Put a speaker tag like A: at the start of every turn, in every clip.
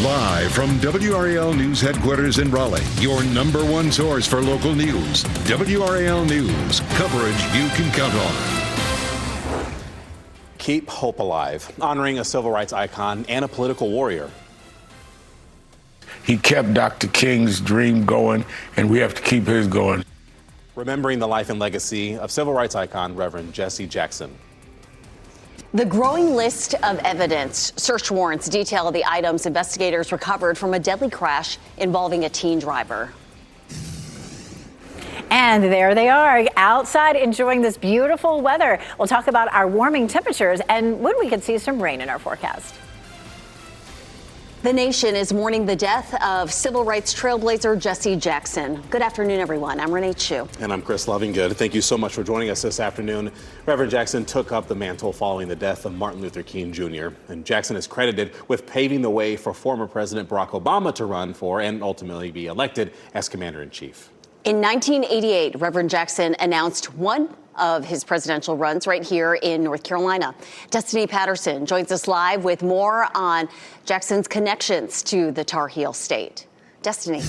A: Live from WRAL News Headquarters in Raleigh, your number one source for local news. WRAL News, coverage you can count on.
B: Keep hope alive, honoring a civil rights icon and a political warrior.
C: He kept Dr. King's dream going, and we have to keep his going.
B: Remembering the life and legacy of civil rights icon Reverend Jesse Jackson.
D: The growing list of evidence. Search warrants detail the items investigators recovered from a deadly crash involving a teen driver.
E: And there they are, outside enjoying this beautiful weather. We'll talk about our warming temperatures and when we could see some rain in our forecast.
D: The nation is mourning the death of civil rights trailblazer Jesse Jackson. Good afternoon, everyone. I'm Renee Chu.
B: And I'm Chris Lovingood. Thank you so much for joining us this afternoon. Reverend Jackson took up the mantle following the death of Martin Luther King Jr. And Jackson is credited with paving the way for former President Barack Obama to run for and ultimately be elected as commander-in-chief.
D: In 1988, Reverend Jackson announced one of his presidential runs right here in North Carolina. Destiny Patterson joins us live with more on Jackson's connections to the Tar Heel state. Destiny.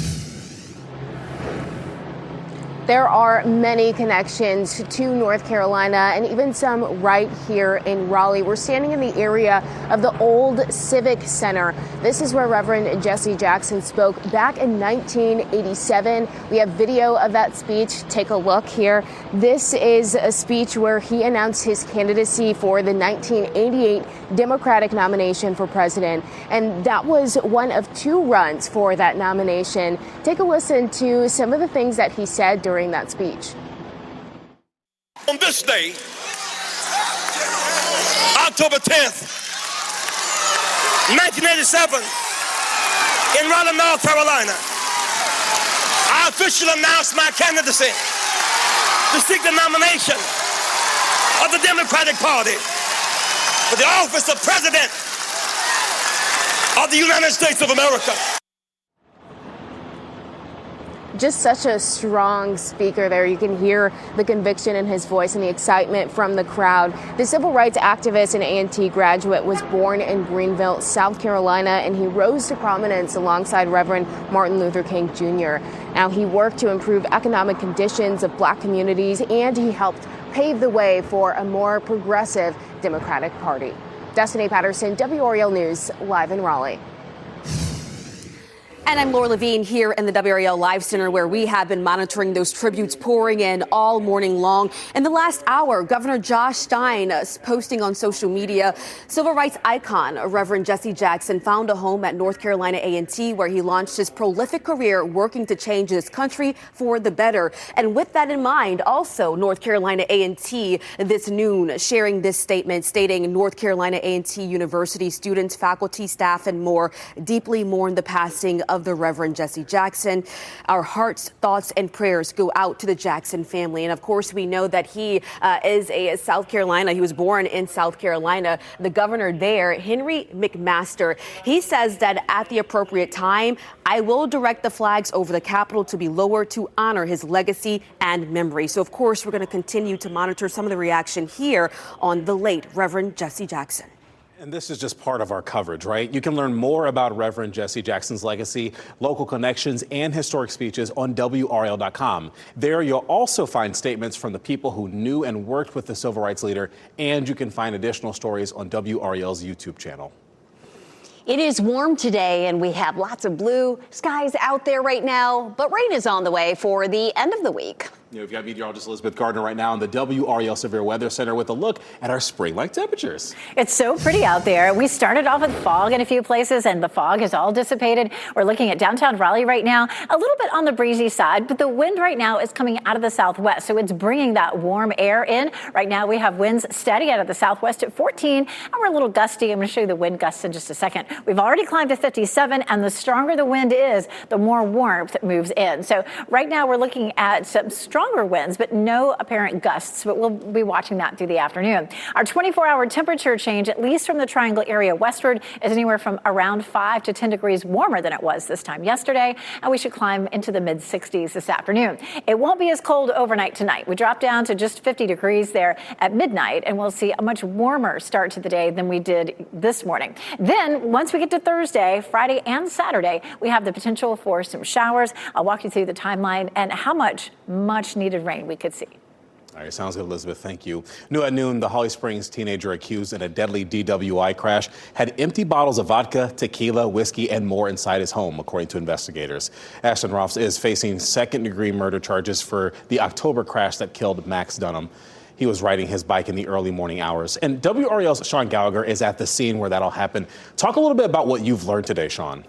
F: There are many connections to North Carolina and even some right here in Raleigh. We're standing in the area of the old Civic Center. This is where Reverend Jesse Jackson spoke back in 1987. We have video of that speech. Take a look here. This is a speech where he announced his candidacy for the 1988 Democratic nomination for president. And that was one of two runs for that nomination. Take a listen to some of the things that he said during that speech.
G: On this day, October 10th, 1987, in Raleigh, North Carolina, I officially announced my candidacy to seek the nomination of the Democratic Party for the office of President of the United States of America.
F: Just such a strong speaker there. You can hear the conviction in his voice and the excitement from the crowd. The civil rights activist and A&T graduate was born in Greenville, South Carolina, and he rose to prominence alongside Reverend Martin Luther King Jr. Now, he worked to improve economic conditions of black communities, and he helped pave the way for a more progressive Democratic Party. Destiny Patterson, WRAL News, live in Raleigh.
D: And I'm Laura Levine here in the WRAL Live Center, where we have been monitoring those tributes pouring in all morning long. In the last hour, Governor Josh Stein posting on social media, civil rights icon Reverend Jesse Jackson found a home at North Carolina A&T, where he launched his prolific career working to change this country for the better. And with that in mind, also North Carolina A&T this noon sharing this statement stating North Carolina A&T University students, faculty, staff, and more deeply mourn the passing of the Reverend Jesse Jackson. Our hearts, thoughts, and prayers go out to the Jackson family. And of course, we know that he is a South Carolina. He was born in South Carolina. The governor there, Henry McMaster, he says that at the appropriate time, I will direct the flags over the Capitol to be lowered to honor his legacy and memory. So, of course, we're going to continue to monitor some of the reaction here on the late Reverend Jesse Jackson.
B: And this is just part of our coverage, right? You can learn more about Reverend Jesse Jackson's legacy, local connections, and historic speeches on WRAL.com. There you'll also find statements from the people who knew and worked with the civil rights leader, and you can find additional stories on WRAL's YouTube channel.
D: It is warm today, and we have lots of blue skies out there right now, but rain is on the way for the end of the week.
B: We've got meteorologist Elizabeth Gardner right now in the WRAL Severe Weather Center with a look at our spring-like temperatures.
E: It's so pretty out there. We started off with fog in a few places, and the fog has all dissipated. We're looking at downtown Raleigh right now, a little bit on the breezy side, but the wind right now is coming out of the southwest, so it's bringing that warm air in. Right now, we have winds steady out of the southwest at 14, and we're a little gusty. I'm going to show you the wind gusts in just a second. We've already climbed to 57, and the stronger the wind is, the more warmth moves in. So right now, we're looking at some strong stronger winds, but no apparent gusts. But we'll be watching that through the afternoon. Our 24-hour temperature change, at least from the Triangle area westward, is anywhere from around 5 to 10 degrees warmer than it was this time yesterday, and we should climb into the mid-60s this afternoon. It won't be as cold overnight tonight. We drop down to just 50 degrees there at midnight, and we'll see a much warmer start to the day than we did this morning. Then, once we get to Thursday, Friday, and Saturday, we have the potential for some showers. I'll walk you through the timeline and how much needed rain we could see.
B: All right, sounds good, Elizabeth. Thank you. New at noon, the Holly Springs teenager accused in a deadly DWI crash had empty bottles of vodka, tequila, whiskey, and more inside his home, according to investigators. Ashton Rolfs is facing second-degree murder charges for the October crash that killed Max Dunham. He was riding his bike in the early morning hours. And WRAL's Sean Gallagher is at the scene where that all happened. Talk a little bit about what you've learned today, Sean.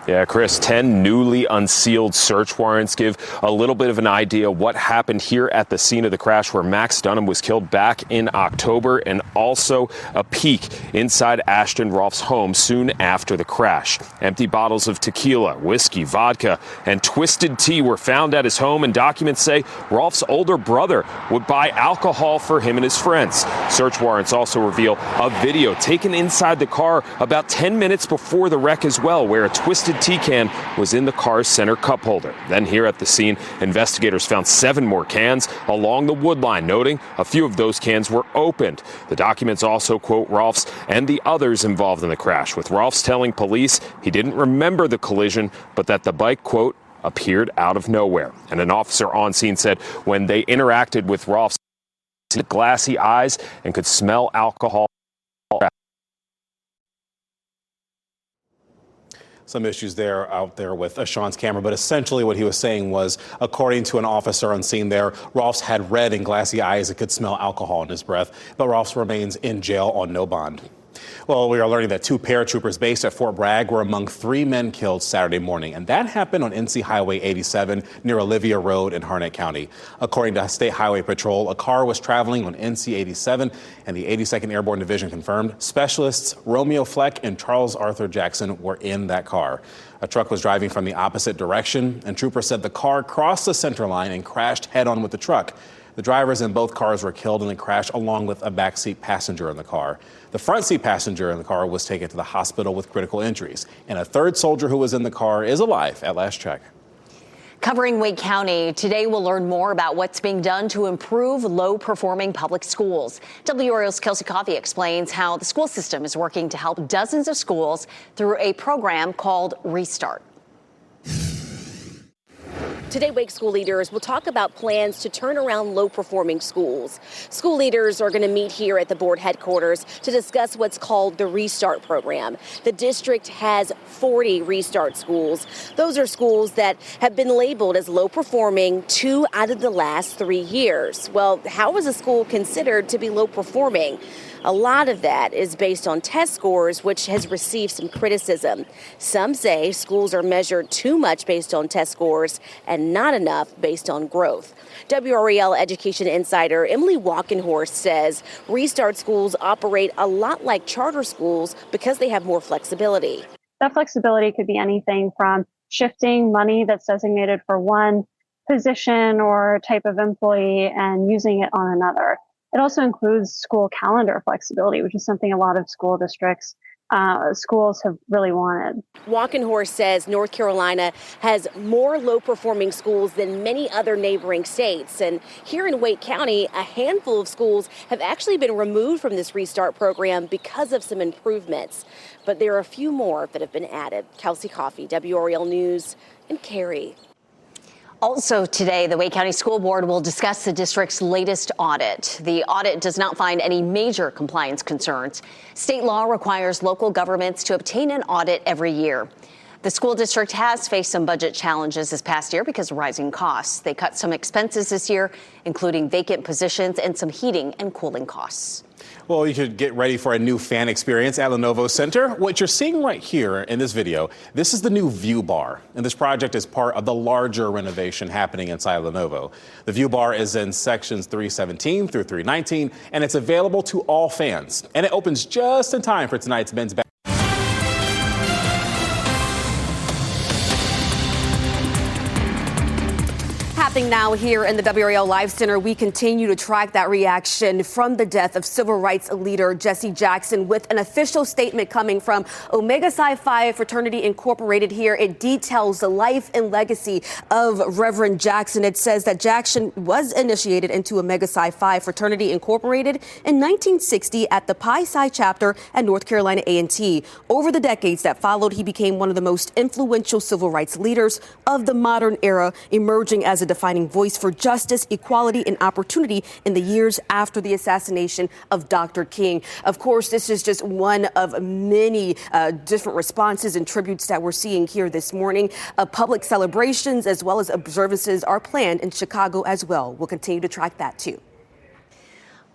H: Yeah, Chris, 10 newly unsealed search warrants give a little bit of an idea what happened here at the scene of the crash where Max Dunham was killed back in October, and also a peek inside Ashton Rolfs' home soon after the crash. Empty bottles of tequila, whiskey, vodka, and twisted tea were found at his home, and documents say Rolfs' older brother would buy alcohol for him and his friends. Search warrants also reveal a video taken inside the car about 10 minutes before the wreck as well, where a twisted tea can was in the car's center cup holder. Then here at the scene, investigators found 7 more cans along the wood line, noting a few of those cans were opened. The documents also quote Rolfs and the others involved in the crash, with Rolfs telling police he didn't remember the collision, but that the bike, quote, appeared out of nowhere. And an officer on scene said when they interacted with Rolfs, he had glassy eyes and could smell alcohol.
B: Some issues out there with Sean's camera, but essentially what he was saying was, according to an officer on scene there, Rolfs had red and glassy eyes and could smell alcohol in his breath, but Rolfs remains in jail on no bond. Well, we are learning that 2 paratroopers based at Fort Bragg were among 3 men killed Saturday morning, and that happened on NC Highway 87 near Olivia Road in Harnett County. According to State Highway Patrol, a car was traveling on NC 87, and the 82nd Airborne Division confirmed specialists Romeo Fleck and Charles Arthur Jackson were in that car. A truck was driving from the opposite direction, and troopers said the car crossed the center line and crashed head-on with the truck. The drivers in both cars were killed in the crash, along with a backseat passenger in the car. The front seat passenger in the car was taken to the hospital with critical injuries, and a third soldier who was in the car is alive at last check.
I: Covering Wake County, today we'll learn more about what's being done to improve low-performing public schools. WRAL's Kelsey Coffey explains how the school system is working to help dozens of schools through a program called Restart.
F: Today, Wake school leaders will talk about plans to turn around low-performing schools. School leaders are going to meet here at the board headquarters to discuss what's called the Restart program. The district has 40 Restart schools. Those are schools that have been labeled as low-performing 2 out of the last 3 years. Well, how is a school considered to be low-performing? A lot of that is based on test scores, which has received some criticism. Some say schools are measured too much based on test scores and not enough based on growth. WRAL education insider Emily Walkenhorst says Restart schools operate a lot like charter schools because they have more flexibility.
J: That flexibility could be anything from shifting money that's designated for one position or type of employee and using it on another. It also includes school calendar flexibility, which is something a lot of school districts, schools have really wanted.
F: Walkenhorst says North Carolina has more low-performing schools than many other neighboring states. And here in Wake County, a handful of schools have actually been removed from this Restart program because of some improvements. But there are a few more that have been added. Kelsey Coffey, WRAL News in Cary.
I: Also today, the Wake County School Board will discuss the district's latest audit. The audit does not find any major compliance concerns. State law requires local governments to obtain an audit every year. The school district has faced some budget challenges this past year because of rising costs. They cut some expenses this year, including vacant positions and some heating and cooling costs.
B: Well, you should get ready for a new fan experience at Lenovo Center. What you're seeing right here in this video, this is the new View Bar. And this project is part of the larger renovation happening inside Lenovo. The View Bar is in sections 317 through 319, and it's available to all fans. And it opens just in time for tonight's men's basketball.
D: Happening unfolding now here in the WRAL Live Center. We continue to track that reaction from the death of civil rights leader Jesse Jackson with an official statement coming from Omega Psi Phi Fraternity Incorporated here. It details the life and legacy of Reverend Jackson. It says that Jackson was initiated into Omega Psi Phi Fraternity Incorporated in 1960 at the Pi Psi chapter at North Carolina A&T. Over the decades that followed, he became one of the most influential civil rights leaders of the modern era, emerging as a defining voice for justice, equality, and opportunity in the years after the assassination of Dr. King. Of course, this is just one of many different responses and tributes that we're seeing here this morning. Public celebrations as well as observances are planned in Chicago as well. We'll continue to track that too.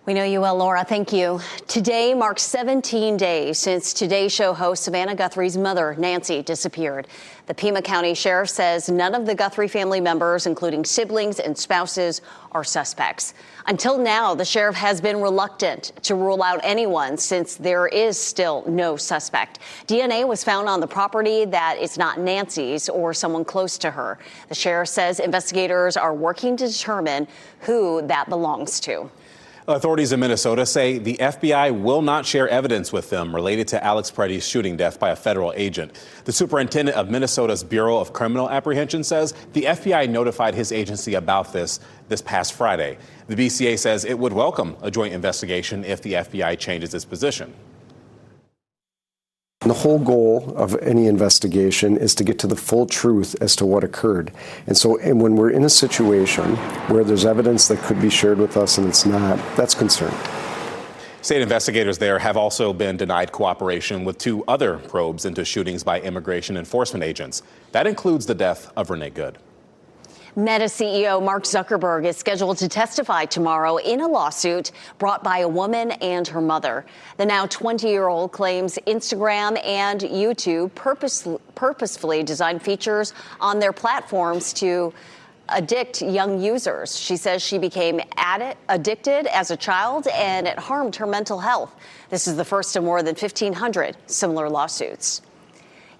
I: We know you well, Laura. Thank you. Today marks 17 days since Today Show host Savannah Guthrie's mother, Nancy, disappeared. The Pima County Sheriff says none of the Guthrie family members, including siblings and spouses, are suspects. Until now, the sheriff has been reluctant to rule out anyone since there is still no suspect. DNA was found on the property that is not Nancy's or someone close to her. The sheriff says investigators are working to determine who that belongs to.
B: Authorities in Minnesota say the FBI will not share evidence with them related to Alex Preddy's shooting death by a federal agent. The superintendent of Minnesota's Bureau of Criminal Apprehension says the FBI notified his agency about this past Friday. The BCA says it would welcome a joint investigation if the FBI changes its position.
K: The whole goal of any investigation is to get to the full truth as to what occurred. And when we're in a situation where there's evidence that could be shared with us and it's not, that's concerning.
B: State investigators there have also been denied cooperation with 2 other probes into shootings by immigration enforcement agents. That includes the death of Renee Good.
I: Meta CEO Mark Zuckerberg is scheduled to testify tomorrow in a lawsuit brought by a woman and her mother. The now 20-year-old claims Instagram and YouTube purposefully designed features on their platforms to addict young users. She says she became addicted as a child and it harmed her mental health. This is the first of more than 1,500 similar lawsuits.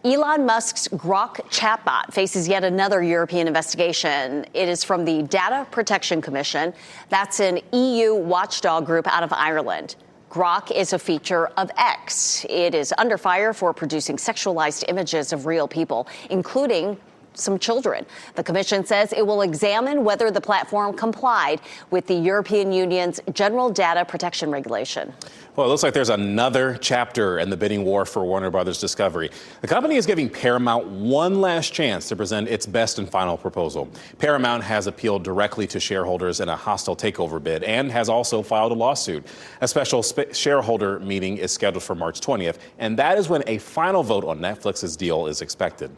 I: Elon Musk's Grok chatbot faces yet another European investigation. It is from the Data Protection Commission. That's an EU watchdog group out of Ireland. Grok is a feature of X. It is under fire for producing sexualized images of real people, including some children. The commission says it will examine whether the platform complied with the European Union's General Data Protection Regulation.
B: Well, it looks like there's another chapter in the bidding war for Warner Brothers Discovery. The company is giving Paramount one last chance to present its best and final proposal. Paramount has appealed directly to shareholders in a hostile takeover bid and has also filed a lawsuit. A special shareholder meeting is scheduled for March 20th, and that is when a final vote on Netflix's deal is expected.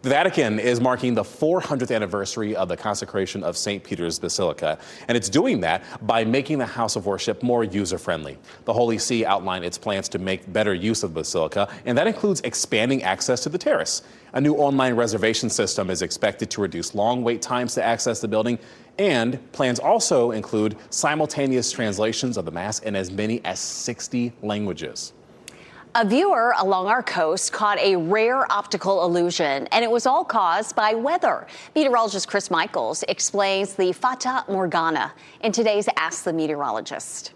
B: The Vatican is marking the 400th anniversary of the consecration of St. Peter's Basilica, and it's doing that by making the house of worship more user-friendly. The Holy See outlined its plans to make better use of the Basilica, and that includes expanding access to the terrace. A new online reservation system is expected to reduce long wait times to access the building, and plans also include simultaneous translations of the Mass in as many as 60 languages.
I: A viewer along our coast caught a rare optical illusion, and it was all caused by weather. Meteorologist Chris Michaels explains the Fata Morgana in today's Ask the Meteorologist.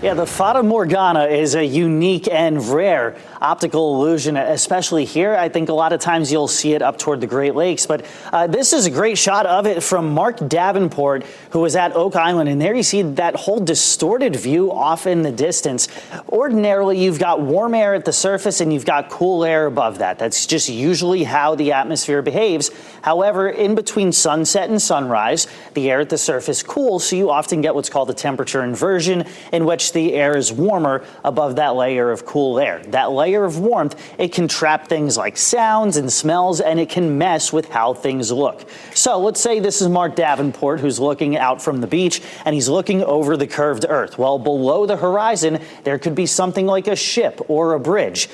L: Yeah, the Fata Morgana is a unique and rare optical illusion, especially here. I think a lot of times you'll see it up toward the Great Lakes, but this is a great shot of it from Mark Davenport, who was at Oak Island, and there you see that whole distorted view off in the distance. Ordinarily, you've got warm air at the surface and you've got cool air above that. That's just usually how the atmosphere behaves. However, in between sunset and sunrise, the air at the surface cools, so you often get what's called a temperature inversion, in which the air is warmer above that layer of cool air. That layer of warmth, it can trap things like sounds and smells, and it can mess with how things look. So let's say this is Mark Davenport, who's looking out from the beach, and he's looking over the curved earth. Well, below the horizon, there could be something like a ship or a bridge.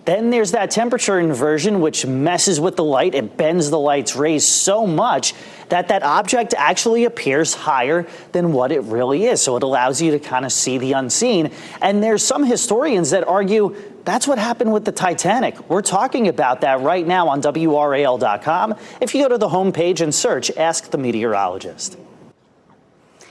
L: Then there's that temperature inversion, which messes with the light. It bends the light's rays so much that that object actually appears higher than what it really is. So it allows you to kind of see the unseen. And there's some historians that argue that's what happened with the Titanic. We're talking about that right now on WRAL.com. If you go to the homepage and search Ask the Meteorologist.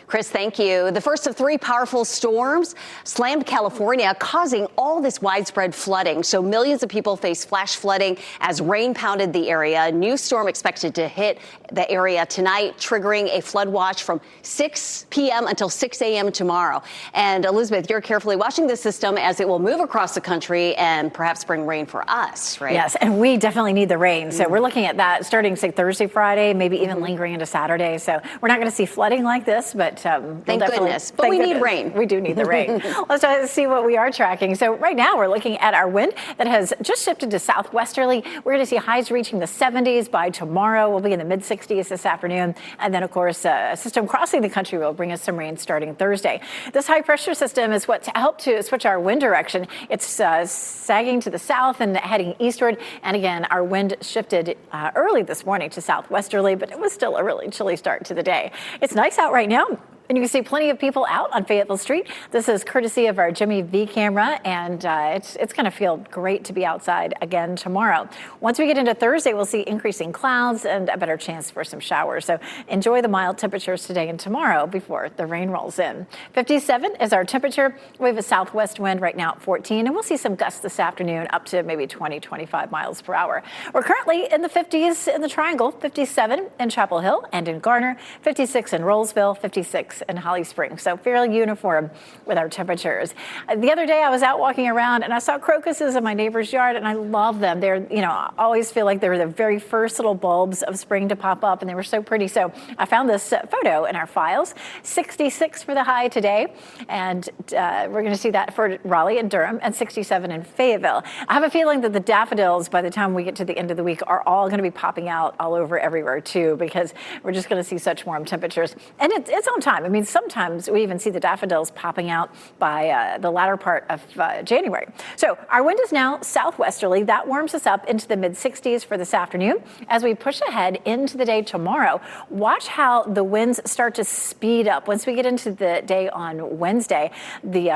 I: Chris, thank you. The first of 3 powerful storms slammed California, causing all this widespread flooding. So millions of people face flash flooding as rain pounded the area. A new storm expected to hit the area tonight, triggering a flood watch from 6 p.m. until 6 a.m. tomorrow. And Elizabeth, you're carefully watching this system as it will move across the country and perhaps bring rain for us, right?
E: Yes, and we definitely need the rain. So we're looking at that starting, say, Thursday, Friday, maybe even lingering into Saturday. So we're not going to see flooding like this, but
I: thank goodness. But we need rain.
E: We do need the rain. Let's see what we are tracking. So right now we're looking at our wind that has just shifted to southwesterly. We're going to see highs reaching the 70s by tomorrow. We'll be in the mid-60s this afternoon. And then, of course, a system crossing the country will bring us some rain starting Thursday. This high-pressure system is what helped to switch our wind direction. It's sagging to the south and heading eastward. And again, our wind shifted early this morning to southwesterly, but it was still a really chilly start to the day. It's nice out right now. And you can see plenty of people out on Fayetteville Street. This is courtesy of our Jimmy V camera, and it's going to feel great to be outside again tomorrow. Once we get into Thursday, we'll see increasing clouds and a better chance for some showers. So enjoy the mild temperatures today and tomorrow before the rain rolls in. 57 is our temperature. We have a southwest wind right now at 14, and we'll see some gusts this afternoon up to maybe 20, 25 miles per hour. We're currently in the 50s in the Triangle, 57 in Chapel Hill and in Garner, 56 in Rollsville, 56 in Holly Springs. So fairly uniform with our temperatures. The other day I was out walking around and I saw crocuses in my neighbor's yard, and I love them. They're, I always feel like they're the very first little bulbs of spring to pop up, and they were so pretty. So I found this photo in our files. 66 for the high today, and we're going to see that for Raleigh and Durham, and 67 in Fayetteville. I have a feeling that the daffodils, by the time we get to the end of the week, are all going to be popping out all over everywhere too, because we're just going to see such warm temperatures. And it's on time. I mean, sometimes we even see the daffodils popping out by the latter part of January. So our wind is now southwesterly. That warms us up into the mid-60s for this afternoon. As we push ahead into the day tomorrow, watch how the winds start to speed up. Once we get into the day on Wednesday, the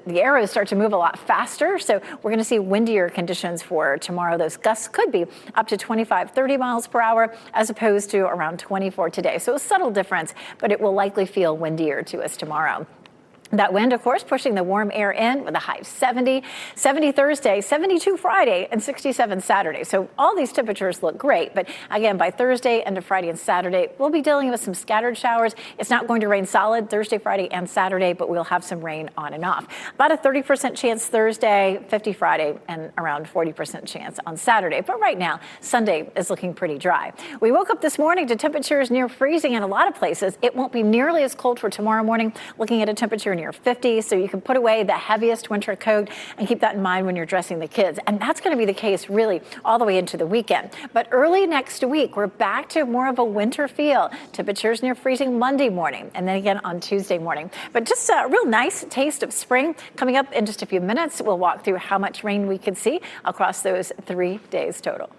E: arrows start to move a lot faster. So we're going to see windier conditions for tomorrow. Those gusts could be up to 25, 30 miles per hour as opposed to around 24 today. So a subtle difference, but it will likely feel windier to us tomorrow. That wind, of course, pushing the warm air in with a high of 70 Thursday, 72 Friday, and 67 Saturday. So all these temperatures look great. But again, by Thursday into Friday and Saturday, we'll be dealing with some scattered showers. It's not going to rain solid Thursday, Friday, and Saturday, but we'll have some rain on and off. About a 30% chance Thursday, 50 Friday, and around 40% chance on Saturday. But right now, Sunday is looking pretty dry. We woke up this morning to temperatures near freezing in a lot of places. It won't be nearly as cold for tomorrow morning, looking at a temperature near 50, so you can put away the heaviest winter coat and keep that in mind when you're dressing the kids. And that's going to be the case really all the way into the weekend. But early next week, we're back to more of a winter feel. Temperatures near freezing Monday morning and then again on Tuesday morning. But just a real nice taste of spring coming up in just a few minutes. We'll walk through how much rain we could see across those 3 days total.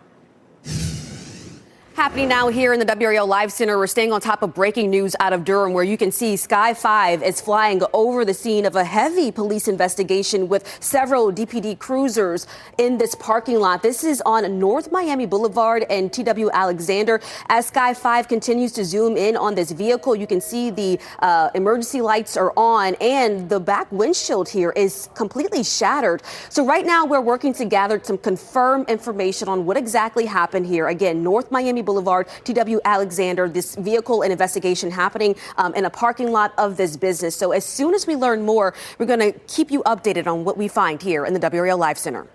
D: Happening now here in the WRAL Live Center, we're staying on top of breaking news out of Durham, where you can see Sky 5 is flying over the scene of a heavy police investigation with several DPD cruisers in this parking lot. This is on North Miami Boulevard and TW Alexander. As Sky 5 continues to zoom in on this vehicle, you can see the emergency lights are on and the back windshield here is completely shattered. So right now we're working to gather some confirmed information on what exactly happened here. Again, North Miami Boulevard, TW Alexander, this vehicle and investigation happening in a parking lot of this business. So as soon as we learn more, we're going to keep you updated on what we find here in the WRAL Live Center.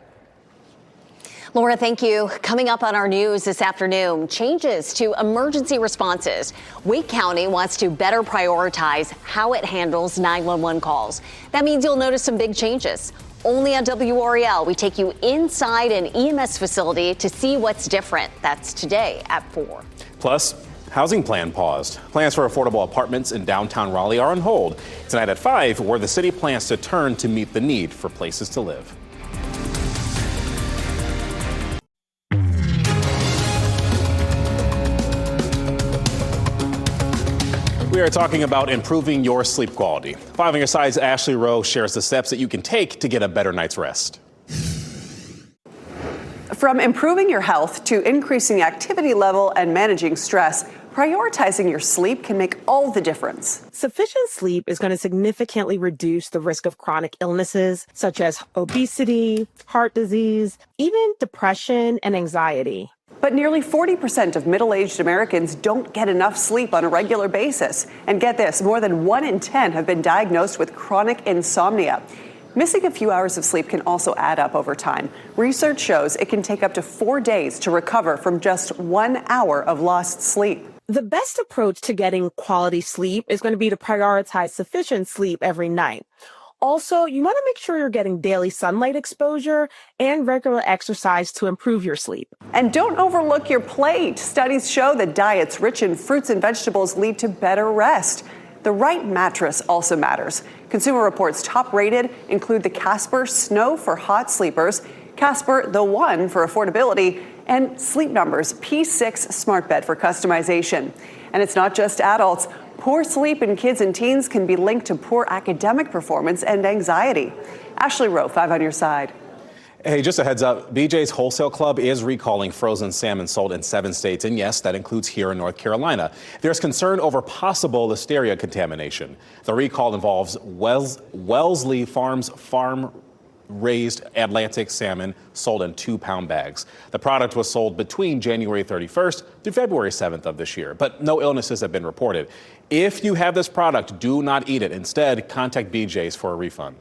I: Laura, thank you. Coming up on our news this afternoon, changes to emergency responses. Wake County wants to better prioritize how it handles 911 calls. That means you'll notice some big changes. Only on WRAL, we take you inside an EMS facility to see what's different. That's today at 4.
B: Plus, housing plan paused. Plans for affordable apartments in downtown Raleigh are on hold. Tonight at 5, where the city plans to turn to meet the need for places to live. We are talking about improving your sleep quality. 5 on your side's Ashley Rowe shares the steps that you can take to get a better night's rest.
M: From improving your health to increasing activity level and managing stress, prioritizing your sleep can make all the difference.
N: Sufficient sleep is going to significantly reduce the risk of chronic illnesses such as obesity, heart disease, even depression and anxiety.
M: But nearly 40% of middle-aged Americans don't get enough sleep on a regular basis. And get this, more than 1 in 10 have been diagnosed with chronic insomnia. Missing a few hours of sleep can also add up over time. Research shows it can take up to 4 days to recover from just 1 hour of lost sleep.
N: The best approach to getting quality sleep is going to be to prioritize sufficient sleep every night. Also, you want to make sure you're getting daily sunlight exposure and regular exercise to improve your sleep.
M: And don't overlook your plate. Studies show that diets rich in fruits and vegetables lead to better rest. The right mattress also matters. Consumer Reports top rated include the Casper Snow for hot sleepers, Casper The One for affordability, and Sleep Number's P6 smart bed for customization. And it's not just adults. Poor sleep in kids and teens can be linked to poor academic performance and anxiety. Ashley Rowe, 5 on your side.
B: Hey, just a heads up, BJ's Wholesale Club is recalling frozen salmon sold in 7 states, and yes, that includes here in North Carolina. There's concern over possible listeria contamination. The recall involves Wellesley Farms farm-raised Atlantic salmon sold in 2-pound bags. The product was sold between January 31st through February 7th of this year, but no illnesses have been reported. If you have this product, do not eat it. Instead, contact BJ's for a refund.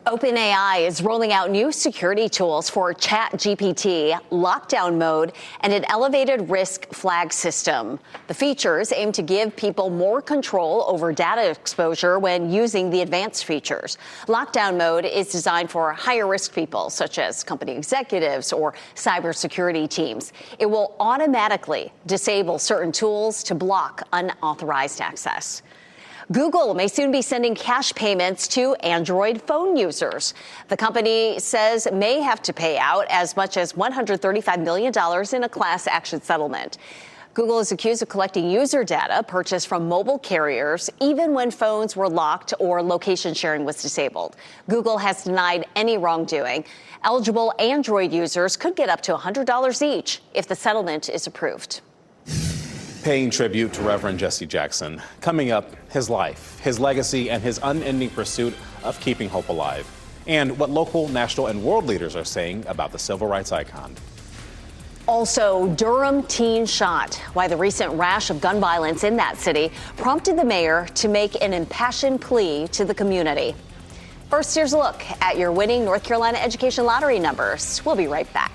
I: OpenAI is rolling out new security tools for ChatGPT, lockdown mode, and an elevated risk flag system. The features aim to give people more control over data exposure when using the advanced features. Lockdown mode is designed for higher risk people, such as company executives or cybersecurity teams. It will automatically disable certain tools to block unauthorized access. Google may soon be sending cash payments to Android phone users. The company says may have to pay out as much as $135 million in a class action settlement. Google is accused of collecting user data purchased from mobile carriers, even when phones were locked or location sharing was disabled. Google has denied any wrongdoing. Eligible Android users could get up to $100 each if the settlement is approved.
B: Paying tribute to Reverend Jesse Jackson. Coming up, his life, his legacy, and his unending pursuit of keeping hope alive. And what local, national, and world leaders are saying about the civil rights icon.
I: Also, Durham teen shot. Why the recent rash of gun violence in that city prompted the mayor to make an impassioned plea to the community. First, here's a look at your winning North Carolina Education Lottery numbers. We'll be right back.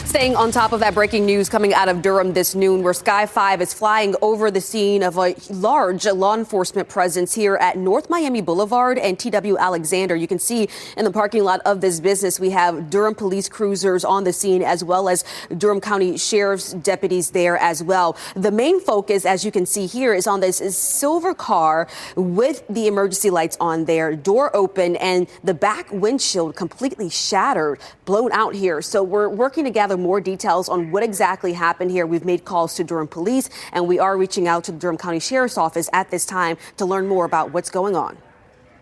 D: Staying on top of that breaking news coming out of Durham this noon, where Sky 5 is flying over the scene of a large law enforcement presence here at North Miami Boulevard and TW Alexander. You can see in the parking lot of this business, we have Durham police cruisers on the scene, as well as Durham County Sheriff's deputies there as well. The main focus, as you can see here, is on this silver car with the emergency lights on there, door open, and the back windshield completely shattered, blown out here. So we're working to gather more details on what exactly happened here. We've made calls to Durham Police, and we are reaching out to the Durham County Sheriff's Office at this time to learn more about what's going on.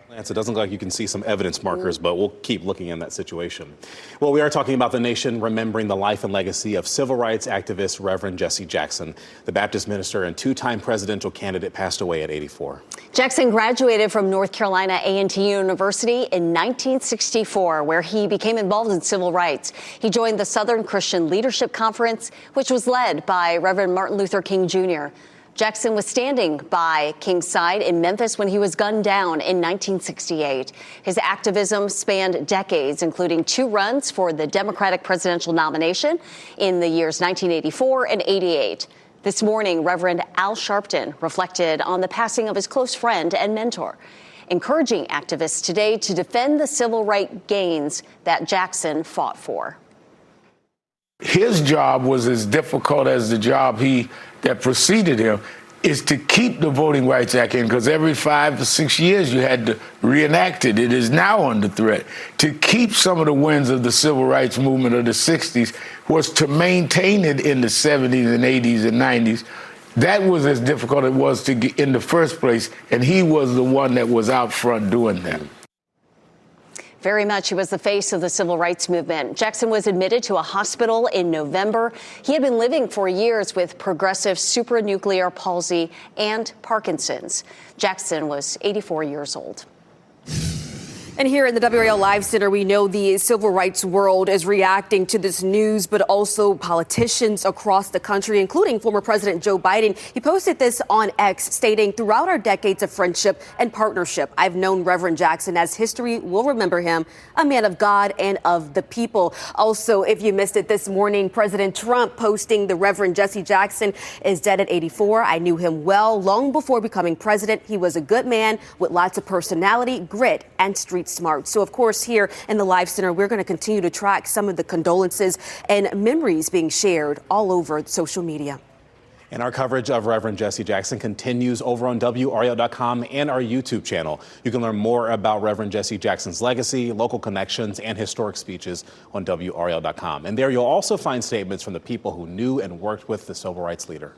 B: Lance, it doesn't look like you can see some evidence markers, but we'll keep looking in that situation. Well, we are talking about the nation remembering the life and legacy of civil rights activist Reverend Jesse Jackson. The Baptist minister and 2-time presidential candidate passed away at 84.
I: Jackson graduated from North Carolina A&T University in 1964, where he became involved in civil rights. He joined the Southern Christian Leadership Conference, which was led by Reverend Martin Luther King Jr. Jackson was standing by King's side in Memphis when he was gunned down in 1968. His activism spanned decades, including 2 runs for the Democratic presidential nomination in the years 1984 and 88. This morning, Reverend Al Sharpton reflected on the passing of his close friend and mentor, encouraging activists today to defend the civil rights gains that Jackson fought for.
C: His job was as difficult as the job that preceded him. is to keep the Voting Rights Act in, because every 5 to 6 years you had to reenact it. It is now under threat. To keep some of the wins of the civil rights movement of the 60s was to maintain it in the 70s and 80s and 90s. That was as difficult as it was to get in the first place, and he was the one that was out front doing that.
I: Very much. He was the face of the civil rights movement. Jackson was admitted to a hospital in November. He had been living for years with progressive supranuclear palsy and Parkinson's. Jackson was 84 years old.
D: And here in the WRAL Live Center, we know the civil rights world is reacting to this news, but also politicians across the country, including former President Joe Biden. He posted this on X, stating, "Throughout our decades of friendship and partnership, I've known Reverend Jackson as history will remember him, a man of God and of the people." Also, if you missed it this morning, President Trump posting the Reverend Jesse Jackson is dead at 84. "I knew him well long before becoming president. He was a good man with lots of personality, grit, and street smart." So, of course, here in the Live Center, we're going to continue to track some of the condolences and memories being shared all over social media.
B: And our coverage of Reverend Jesse Jackson continues over on WRAL.com and our YouTube channel. You can learn more about Reverend Jesse Jackson's legacy, local connections, and historic speeches on WRAL.com. And there you'll also find statements from the people who knew and worked with the civil rights leader.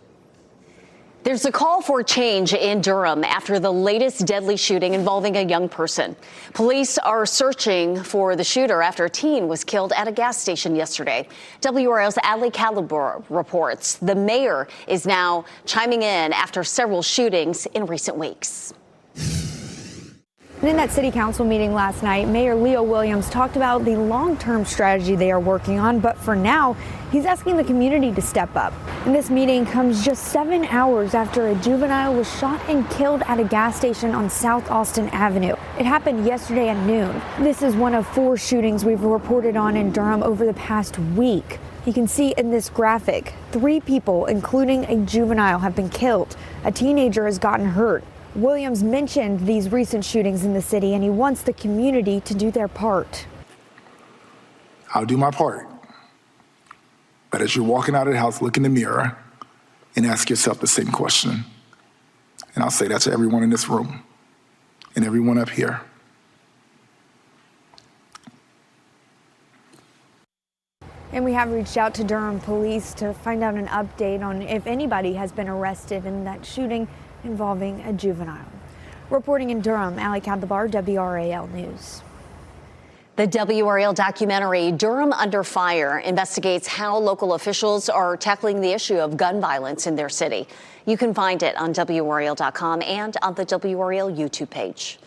I: There's a call for change in Durham after the latest deadly shooting involving a young person. Police are searching for the shooter after a teen was killed at a gas station yesterday. WRAL's Ali Caliber reports the mayor is now chiming in after several shootings in recent weeks.
O: And in that city council meeting last night, Mayor Leo Williams talked about the long-term strategy they are working on, but for now, he's asking the community to step up. And this meeting comes just 7 hours after a juvenile was shot and killed at a gas station on South Austin Avenue. It happened yesterday at noon. This is one of 4 shootings we've reported on in Durham over the past week. You can see in this graphic, 3 people, including a juvenile, have been killed. A teenager has gotten hurt. Williams mentioned these recent shootings in the city, and he wants the community to do their part.
P: I'll do my part. But as you're walking out of the house, look in the mirror and ask yourself the same question. And I'll say that to everyone in this room and everyone up here.
O: And we have reached out to Durham police to find out an update on if anybody has been arrested in that shooting involving a juvenile. Reporting in Durham, Ali Caliber, WRAL News.
I: The WRAL documentary Durham Under Fire investigates how local officials are tackling the issue of gun violence in their city. You can find it on WRAL.com and on the WRAL YouTube page.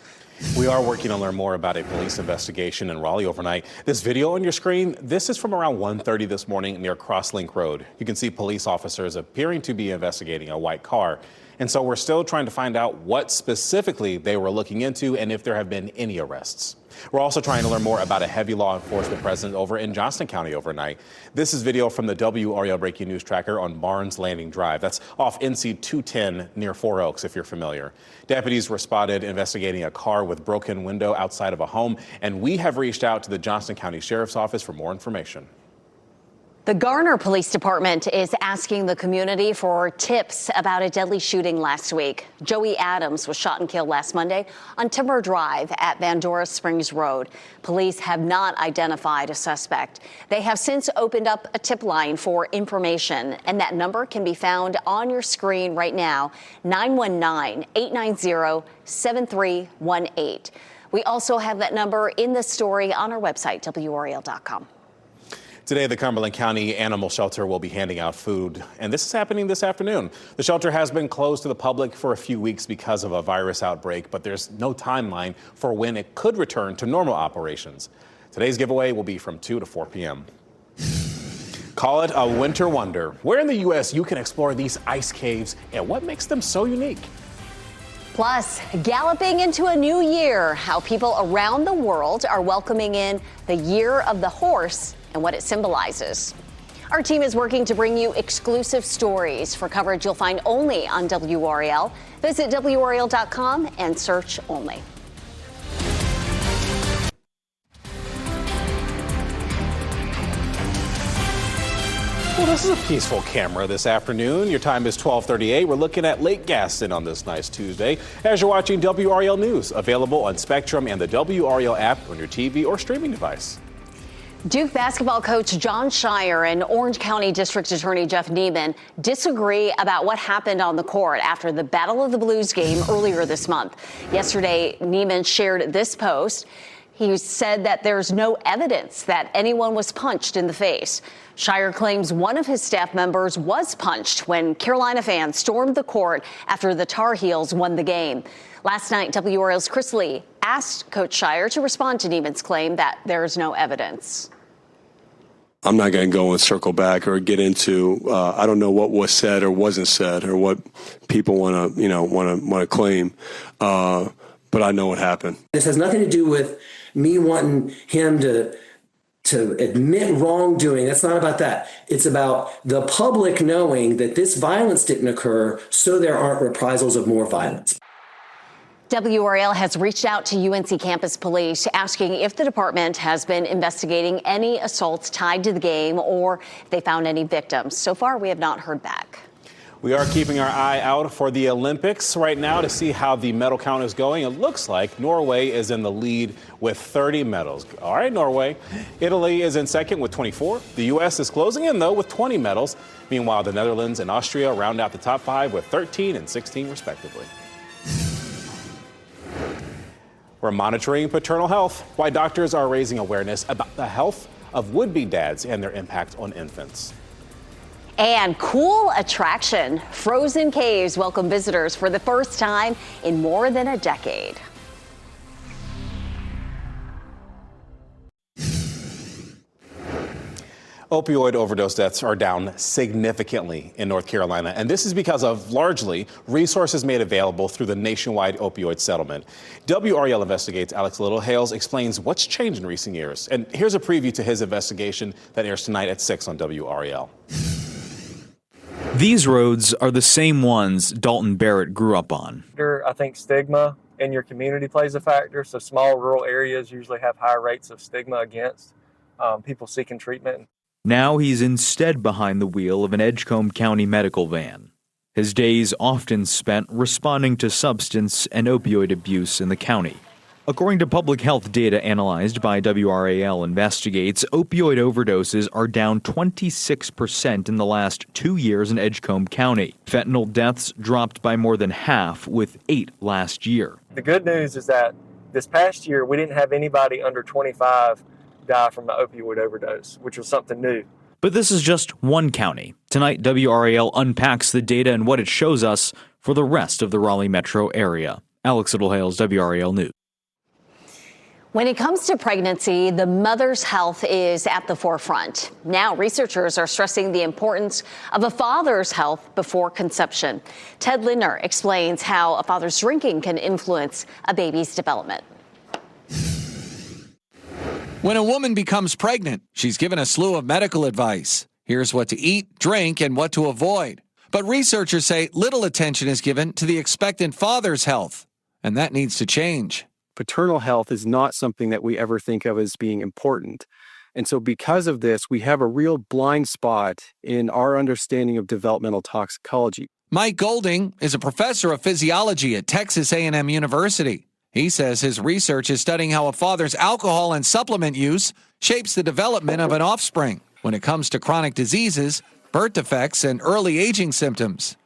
B: We are working to learn more about a police investigation in Raleigh overnight. This video on your screen, this is from around 1:30 this morning near Crosslink Road. You can see police officers appearing to be investigating a white car. And so we're still trying to find out what specifically they were looking into and if there have been any arrests. We're also trying to learn more about a heavy law enforcement presence over in Johnston County overnight. This is video from the WRAL Breaking News Tracker on Barnes Landing Drive. That's off NC 210 near 4 Oaks, if you're familiar. Deputies were spotted investigating a car with broken window outside of a home, and we have reached out to the Johnston County Sheriff's Office for more information.
I: The Garner Police Department is asking the community for tips about a deadly shooting last week. Joey Adams was shot and killed last Monday on Timber Drive at Vandora Springs Road. Police have not identified a suspect. They have since opened up a tip line for information, and that number can be found on your screen right now, 919-890-7318. We also have that number in the story on our website, WRAL.com.
B: Today, the Cumberland County Animal Shelter will be handing out food, and this is happening this afternoon. The shelter has been closed to the public for a few weeks because of a virus outbreak, but there's no timeline for when it could return to normal operations. Today's giveaway will be from 2 to 4 p.m. Call it a winter wonder. Where in the U.S. you can explore these ice caves and what makes them so unique?
I: Plus, galloping into a new year, how people around the world are welcoming in the Year of the Horse and what it symbolizes. Our team is working to bring you exclusive stories for coverage you'll find only on WRAL. Visit WRAL.com and search only.
B: Well, this is a peaceful camera this afternoon. Your time is 12:38. We're looking at Lake Gaston on this nice Tuesday as you're watching WRAL News, available on Spectrum and the WRAL app on your TV or streaming device.
I: Duke basketball coach John Shire and Orange County District Attorney Jeff Neiman disagree about what happened on the court after the Battle of the Blues game earlier this month. Yesterday, Neiman shared this post. He said that there's no evidence that anyone was punched in the face. Shire claims one of his staff members was punched when Carolina fans stormed the court after the Tar Heels won the game. Last night, WRAL's Chris Lee asked Coach Shire to respond to Neiman's claim that there's no evidence.
Q: I'm not going to go and circle back or get into, I don't know what was said or wasn't said or what people want to claim. But I know what happened.
R: This has nothing to do with me wanting him to admit wrongdoing. That's not about that. It's about the public knowing that this violence didn't occur, so there aren't reprisals of more violence.
I: WRAL has reached out to UNC campus police asking if the department has been investigating any assaults tied to the game or if they found any victims. So far, we have not heard back.
B: We are keeping our eye out for the Olympics right now to see how the medal count is going. It looks like Norway is in the lead with 30 medals. All right, Norway. Italy is in second with 24. The U.S. is closing in, though, with 20 medals. Meanwhile, the Netherlands and Austria round out the top five with 13 and 16, respectively. We're monitoring paternal health, why doctors are raising awareness about the health of would-be dads and their impact on infants.
I: And cool attraction. Frozen caves welcome visitors for the first time in more than a decade.
B: Opioid overdose deaths are down significantly in North Carolina, and this is because of largely resources made available through the nationwide opioid settlement. WRAL Investigates Alex Littlehales explains what's changed in recent years. And here's a preview to his investigation that airs tonight at 6 on WRAL.
S: These roads are the same ones Dalton Barrett grew up on.
T: I think stigma in your community plays a factor. So small rural areas usually have higher rates of stigma against people seeking treatment.
S: Now he's instead behind the wheel of an Edgecombe County medical van. His days often spent responding to substance and opioid abuse in the county. According to public health data analyzed by WRAL Investigates, opioid overdoses are down 26% in the last 2 years in Edgecombe County. Fentanyl deaths dropped by more than half, with 8 last year.
T: The good news is that this past year, we didn't have anybody under 25 die from an opioid overdose, which was something new.
S: But this is just one county. Tonight, WRAL unpacks the data and what it shows us for the rest of the Raleigh metro area. Alex Littlehales, WRAL News.
I: When it comes to pregnancy, the mother's health is at the forefront. Now, researchers are stressing the importance of a father's health before conception. Ted Lindner explains how a father's drinking can influence a baby's development.
U: When a woman becomes pregnant, she's given a slew of medical advice. Here's what to eat, drink, and what to avoid. But researchers say little attention is given to the expectant father's health, and that needs to change.
V: Paternal health is not something that we ever think of as being important. And so because of this, we have a real blind spot in our understanding of developmental toxicology.
U: Mike Golding is a professor of physiology at Texas A&M University. He says his research is studying how a father's alcohol and supplement use shapes the development of an offspring when it comes to chronic diseases, birth defects, and early aging symptoms.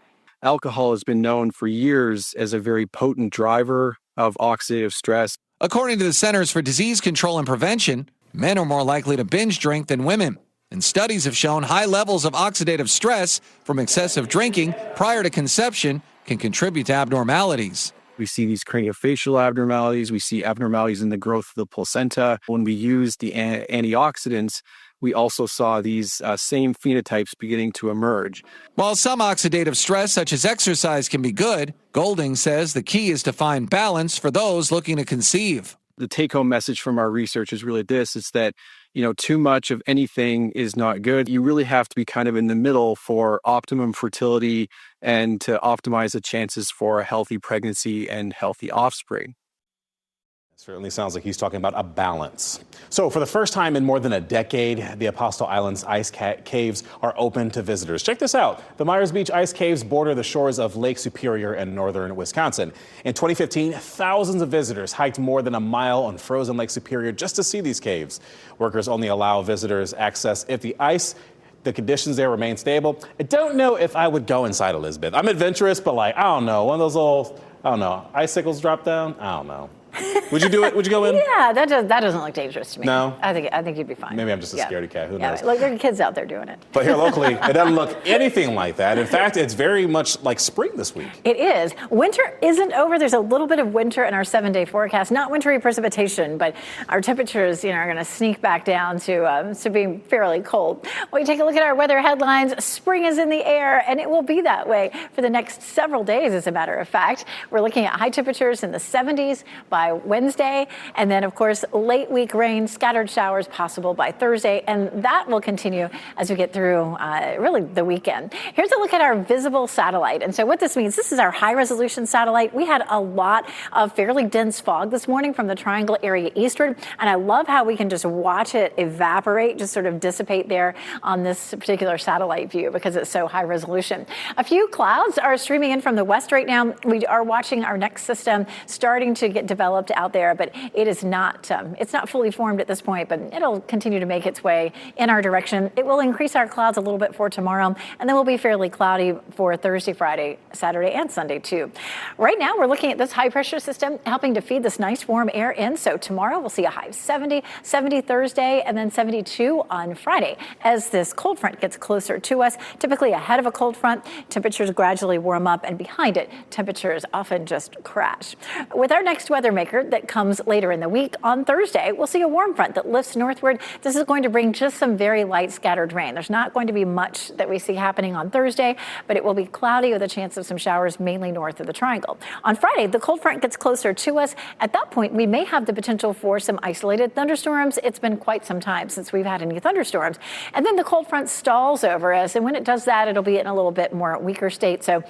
V: Alcohol has been known for years as a very potent driver of oxidative stress.
U: According to the Centers for Disease Control and Prevention, men are more likely to binge drink than women. And studies have shown high levels of oxidative stress from excessive drinking prior to conception can contribute to abnormalities.
V: We see these craniofacial abnormalities. We see abnormalities in the growth of the placenta. When we use the antioxidants, we also saw these same phenotypes beginning to emerge.
U: While some oxidative stress, such as exercise, can be good, Golding says the key is to find balance for those looking to conceive.
V: The take-home message from our research is really this, is that, too much of anything is not good. You really have to be kind of in the middle for optimum fertility and to optimize the chances for a healthy pregnancy and healthy offspring.
B: Certainly sounds like he's talking about a balance. So for the first time in more than a decade, the Apostle Island's ice caves are open to visitors. Check this out. The Myers Beach ice caves border the shores of Lake Superior in northern Wisconsin. In 2015, thousands of visitors hiked more than a mile on frozen Lake Superior just to see these caves. Workers only allow visitors access if the conditions there remain stable. I don't know if I would go inside Elizabeth. I'm adventurous, but I don't know. One of those little, icicles drop down. I don't know. Would you do it? Would you go in?
E: Yeah, that doesn't look dangerous to me.
B: No?
E: I think you'd be fine.
B: Maybe I'm just a scaredy cat. Who knows?
E: Look, there are kids out there doing it.
B: But here locally, it doesn't look anything like that. In fact, it's very much like spring this week.
E: It is. Winter isn't over. There's a little bit of winter in our 7-day forecast. Not wintry precipitation, but our temperatures, are going to sneak back down to being fairly cold. When you take a look at our weather headlines, spring is in the air, and it will be that way for the next several days, as a matter of fact. We're looking at high temperatures in the 70s by Wednesday, and then, of course, late week rain, scattered showers possible by Thursday, and that will continue as we get through really the weekend. Here's a look at our visible satellite. And so what this means, this is our high resolution satellite. We had a lot of fairly dense fog this morning from the triangle area eastward, and I love how we can just watch it evaporate, just sort of dissipate there on this particular satellite view because it's so high resolution. A few clouds are streaming in from the west right now. We are watching our next system starting to get developed out there, but it is not it's not fully formed at this point, but it'll continue to make its way in our direction. It will increase our clouds a little bit for tomorrow, and then we'll be fairly cloudy for Thursday, Friday, Saturday, and Sunday too. Right now, we're looking at this high pressure system helping to feed this nice warm air in. So tomorrow we'll see a high of 70 Thursday, and then 72 on Friday as this cold front gets closer to us. Typically ahead of a cold front, temperatures gradually warm up, and behind it, temperatures often just crash. With our next weather maker that comes later in the week, on Thursday, we'll see a warm front that lifts northward. This is going to bring just some very light scattered rain. There's not going to be much that we see happening on Thursday, but it will be cloudy with a chance of some showers mainly north of the triangle. On Friday, the cold front gets closer to us. At that point, we may have the potential for some isolated thunderstorms. It's been quite some time since we've had any thunderstorms. And then the cold front stalls over us, and when it does that, it'll be in a little bit more weaker state. So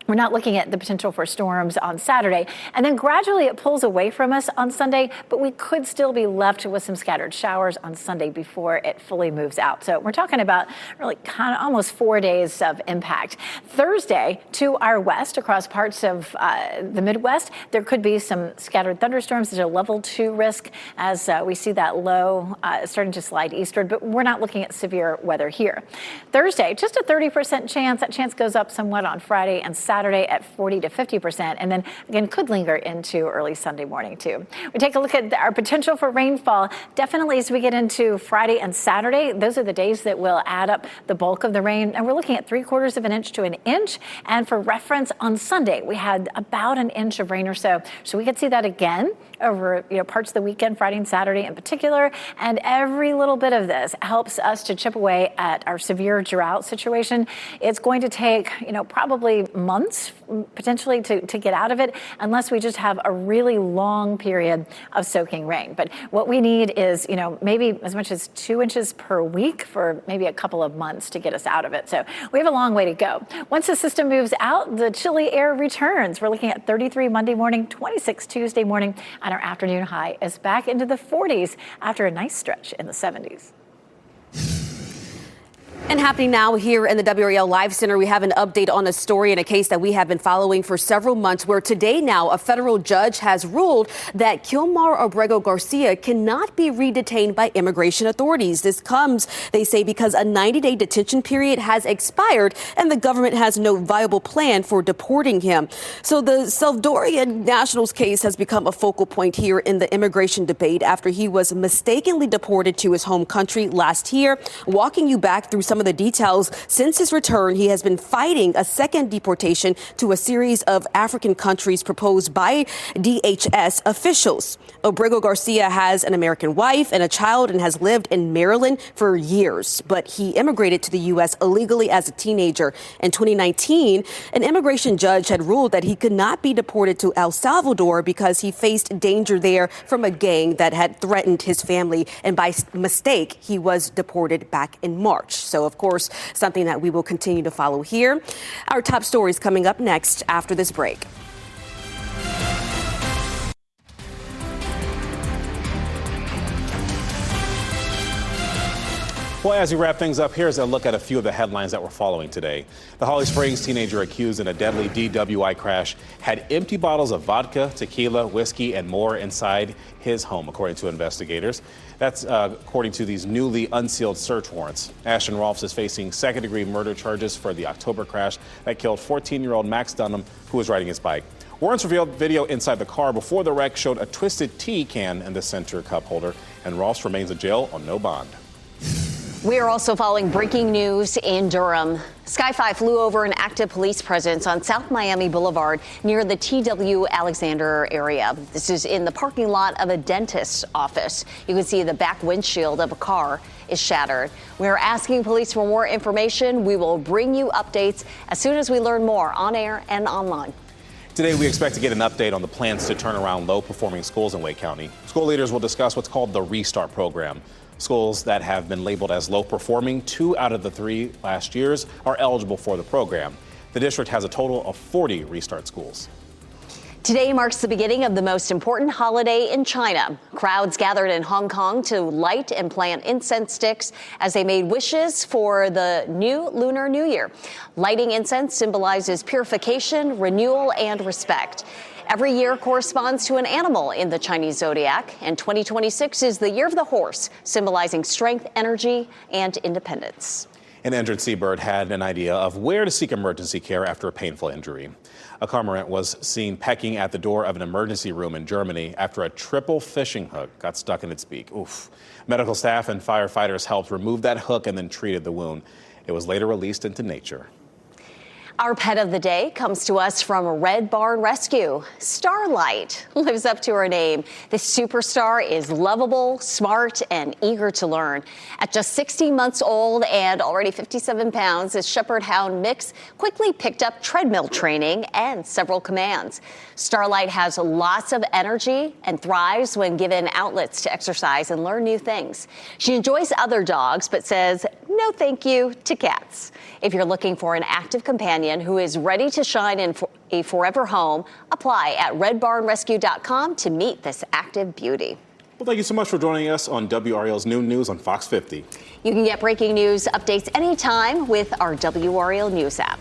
E: we're not looking at the potential for storms on Saturday. And then gradually it pulls away from us on Sunday, but we could still be left with some scattered showers on Sunday before it fully moves out. So we're talking about really kind of almost 4 days of impact. Thursday, to our west, across parts of the Midwest, there could be some scattered thunderstorms. There's a level 2 risk as we see that low starting to slide eastward, but we're not looking at severe weather here. Thursday, just a 30% chance. That chance goes up somewhat on Friday and Saturday at 40 to 50%, and then again could linger into early Sunday morning too. We take a look at our potential for rainfall. Definitely as we get into Friday and Saturday, those are the days that will add up the bulk of the rain, and we're looking at 3/4 of an inch to an inch. And for reference, on Sunday we had about an inch of rain or so, so we could see that again over parts of the weekend, Friday and Saturday in particular. And every little bit of this helps us to chip away at our severe drought situation. It's going to take probably months potentially to get out of it, unless we just have a really long period of soaking rain. But what we need is maybe as much as 2 inches per week for maybe a couple of months to get us out of it. So we have a long way to go. Once the system moves out, the chilly air returns. We're looking at 33 Monday morning, 26 Tuesday morning, and our afternoon high is back into the 40s after a nice stretch in the 70s.
D: And happening now here in the WRAL Live Center, we have an update on a story in a case that we have been following for several months, where today now a federal judge has ruled that Kilmar Abrego Garcia cannot be redetained by immigration authorities. This comes, they say, because a 90-day detention period has expired and the government has no viable plan for deporting him. So the Salvadorian national's case has become a focal point here in the immigration debate after he was mistakenly deported to his home country last year. Walking you back through some of the details, since his return, he has been fighting a second deportation to a series of African countries proposed by DHS officials. Abrego Garcia has an American wife and a child and has lived in Maryland for years, but he immigrated to the U.S. illegally as a teenager. In 2019, an immigration judge had ruled that he could not be deported to El Salvador because he faced danger there from a gang that had threatened his family, and by mistake, he was deported back in March. So, of course, something that we will continue to follow here. Our top stories coming up next after this break.
B: Well, as we wrap things up, here's a look at a few of the headlines that we're following today. The Holly Springs teenager accused in a deadly DWI crash had empty bottles of vodka, tequila, whiskey, and more inside his home, according to investigators. That's according to these newly unsealed search warrants. Ashton Rolfs is facing second-degree murder charges for the October crash that killed 14-year-old Max Dunham, who was riding his bike. Warrants revealed video inside the car before the wreck showed a twisted tea can in the center cup holder, and Rolfs remains in jail on no bond.
I: We are also following breaking news in Durham. Sky 5 flew over an active police presence on South Miami Boulevard near the TW Alexander area. This is in the parking lot of a dentist's office. You can see the back windshield of a car is shattered. We are asking police for more information. We will bring you updates as soon as we learn more on air and online.
B: Today, we expect to get an update on the plans to turn around low-performing schools in Wake County. School leaders will discuss what's called the Restart program. Schools that have been labeled as low-performing 2 out of the 3 last years are eligible for the program. The district has a total of 40 Restart schools.
I: Today marks the beginning of the most important holiday in China. Crowds gathered in Hong Kong to light and plant incense sticks as they made wishes for the new Lunar New Year. Lighting incense symbolizes purification, renewal, and respect. Every year corresponds to an animal in the Chinese zodiac, and 2026 is the year of the horse, symbolizing strength, energy, and independence.
B: An injured seabird had an idea of where to seek emergency care after a painful injury. A cormorant was seen pecking at the door of an emergency room in Germany after a triple fishing hook got stuck in its beak. Oof. Medical staff and firefighters helped remove that hook and then treated the wound. It was later released into nature.
I: Our pet of the day comes to us from Red Barn Rescue. Starlight lives up to her name. This superstar is lovable, smart, and eager to learn. At just 16 months old and already 57 pounds, this Shepherd Hound mix quickly picked up treadmill training and several commands. Starlight has lots of energy and thrives when given outlets to exercise and learn new things. She enjoys other dogs, but says no thank you to cats. If you're looking for an active companion who is ready to shine in a forever home, apply at redbarnrescue.com to meet this active beauty.
B: Well, thank you so much for joining us on WRAL's Noon News on Fox 50.
I: You can get breaking news updates anytime with our WRAL News app.